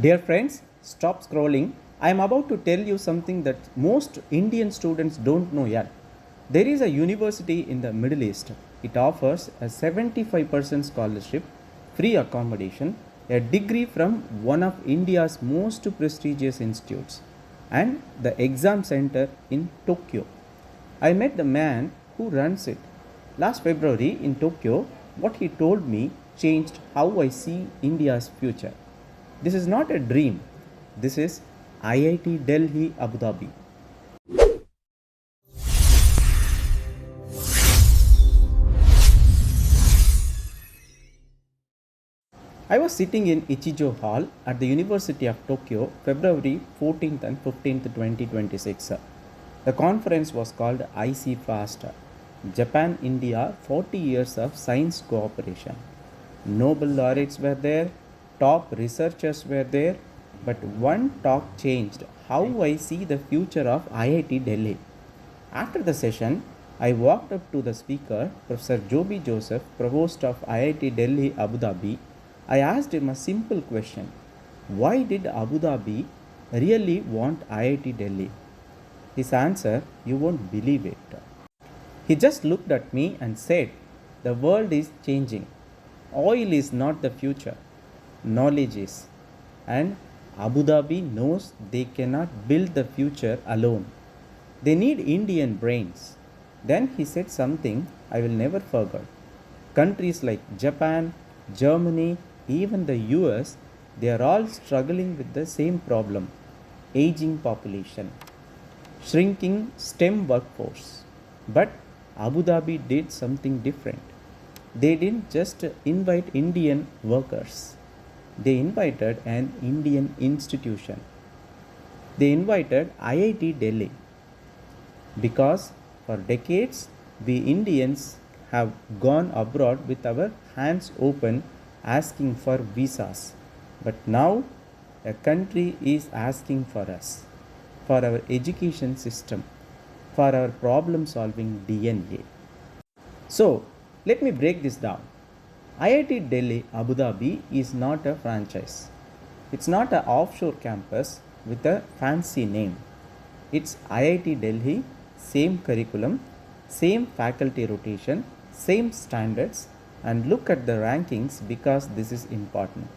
Dear friends, stop scrolling. I am about to tell you something that most Indian students don't know yet. There is a university in the Middle East. It offers a 75% scholarship, free accommodation, a degree from one of India's most prestigious institutes, and the exam center in Tokyo. I met the man who runs it. Last February in Tokyo, what he told me changed how I see India's future. This is not a dream. This is IIT Delhi, Abu Dhabi. I was sitting in Ichijo Hall at the University of Tokyo, February 14th and 15th, 2026. The conference was called IC FAST, Japan India 40 Years of Science Cooperation. Nobel laureates were there, top researchers were there, but one talk changed how I see the future of IIT Delhi. After the session, I walked up to the speaker, Professor Joby Joseph, Provost of IIT Delhi, Abu Dhabi. I asked him a simple question. Why did Abu Dhabi really want IIT Delhi? His answer, you won't believe it. He just looked at me and said, the world is changing. Oil is not the future. Knowledge is. And Abu Dhabi knows they cannot build the future alone. They need Indian brains. Then he said something I will never forget. Countries like Japan, Germany, even the US, they are all struggling with the same problem. Aging population, shrinking STEM workforce. But Abu Dhabi did something different. They didn't just invite Indian workers. They invited an Indian institution. They invited IIT Delhi. Because for decades, we Indians have gone abroad with our hands open asking for visas. But now a country is asking for us, for our education system, for our problem solving DNA. So let me break this down. IIT Delhi Abu Dhabi is not a franchise. It's not an offshore campus with a fancy name. It's IIT Delhi, same curriculum, same faculty rotation, same standards, and look at the rankings because this is important.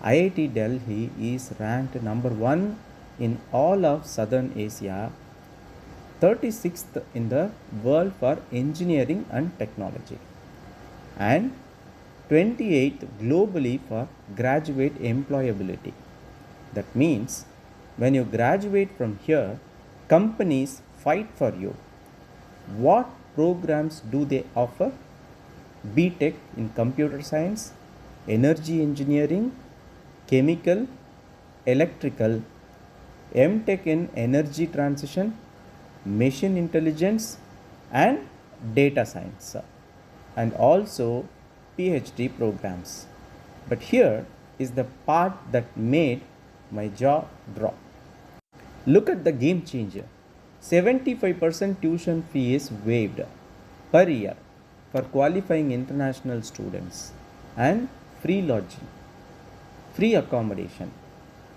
IIT Delhi is ranked number 1 in all of Southern Asia, 36th in the world for engineering and technology, and 28th globally for graduate employability. That means when you graduate from here, companies fight for you. What programs do they offer? B.Tech in computer science, energy engineering, chemical, electrical, M.Tech in energy transition, machine intelligence, and data science, and also PhD programs. But here is the part that made my jaw drop. Look at the game changer. 75% tuition fee is waived per year for qualifying international students, and free lodging, free accommodation.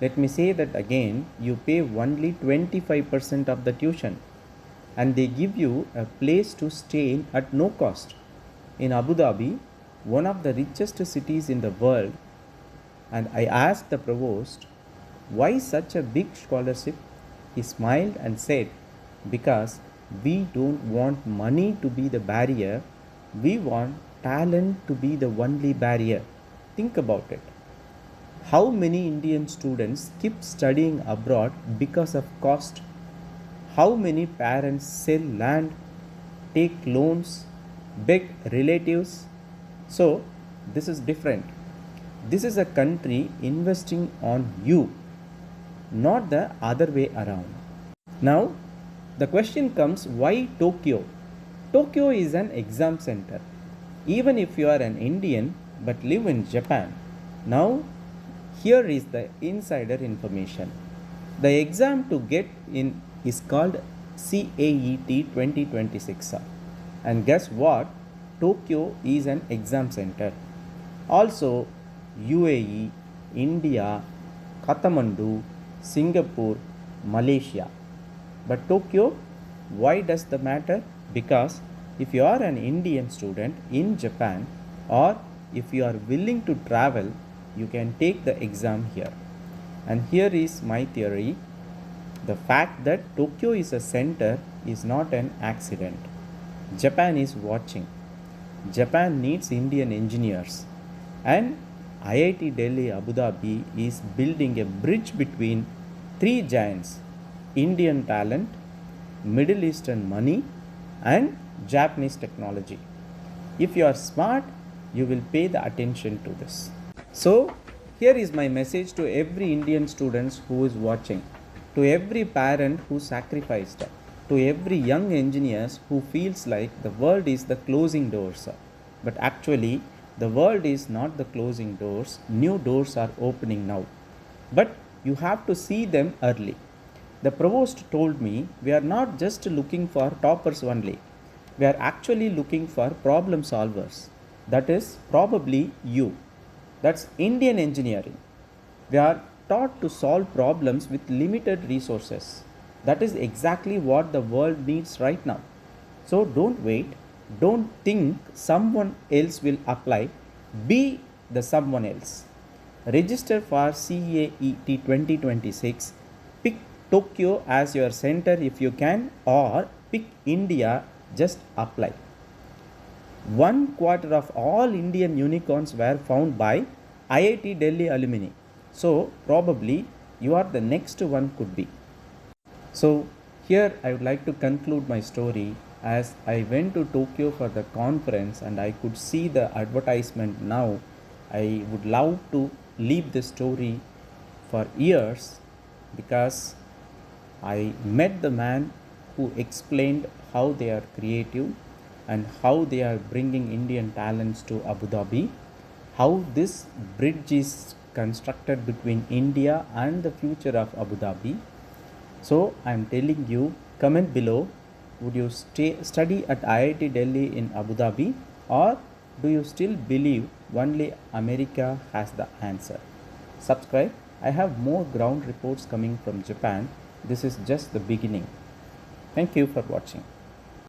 Let me say that again, you pay only 25% of the tuition and they give you a place to stay in at no cost. In Abu Dhabi, one of the richest cities in the world, and I asked the provost, why such a big scholarship? He smiled and said, because we don't want money to be the barrier, we want talent to be the only barrier. Think about it. How many Indian students keep studying abroad because of cost? How many parents sell land, take loans, beg relatives? So, this is different. This is a country investing on you, not the other way around. Now, the question comes, why Tokyo? Tokyo is an exam center. Even if you are an Indian but live in Japan, now here is the insider information. The exam to get in is called CAET 2026. And guess what? Tokyo is an exam center. Also, UAE, India, Kathmandu, Singapore, Malaysia. But Tokyo, why does the matter? Because if you are an Indian student in Japan, or if you are willing to travel, you can take the exam here. And here is my theory. The fact that Tokyo is a center is not an accident. Japan is watching. Japan needs Indian engineers. And IIT Delhi Abu Dhabi is building a bridge between three giants: Indian talent, Middle Eastern money, and Japanese technology. If you are smart, you will pay the attention to this. So, here is my message to every Indian students who is watching, to every parent who sacrificed, to every young engineers who feels like the world is the closing doors. But actually, the world is not the closing doors. New doors are opening now. But you have to see them early. The Provost told me we are not just looking for toppers only. We are actually looking for problem solvers. That is probably you. That's Indian engineering. We are taught to solve problems with limited resources. That is exactly what the world needs right now. So don't wait. Don't think someone else will apply. Be the someone else. Register for CAET 2026. Pick Tokyo as your center if you can, or pick India, just apply. 1/4 of all Indian unicorns were found by IIT Delhi alumni. So probably you are the next one could be. So here I would like to conclude my story. As I went to Tokyo for the conference and I could see the advertisement now, I would love to leave this story for years, because I met the man who explained how they are creative and how they are bringing Indian talents to Abu Dhabi, how this bridge is constructed between India and the future of Abu Dhabi. So I am telling you, comment below, would you study at IIT Delhi in Abu Dhabi, or do you still believe only America has the answer? Subscribe. I have more ground reports coming from Japan. This is just the beginning. Thank you for watching.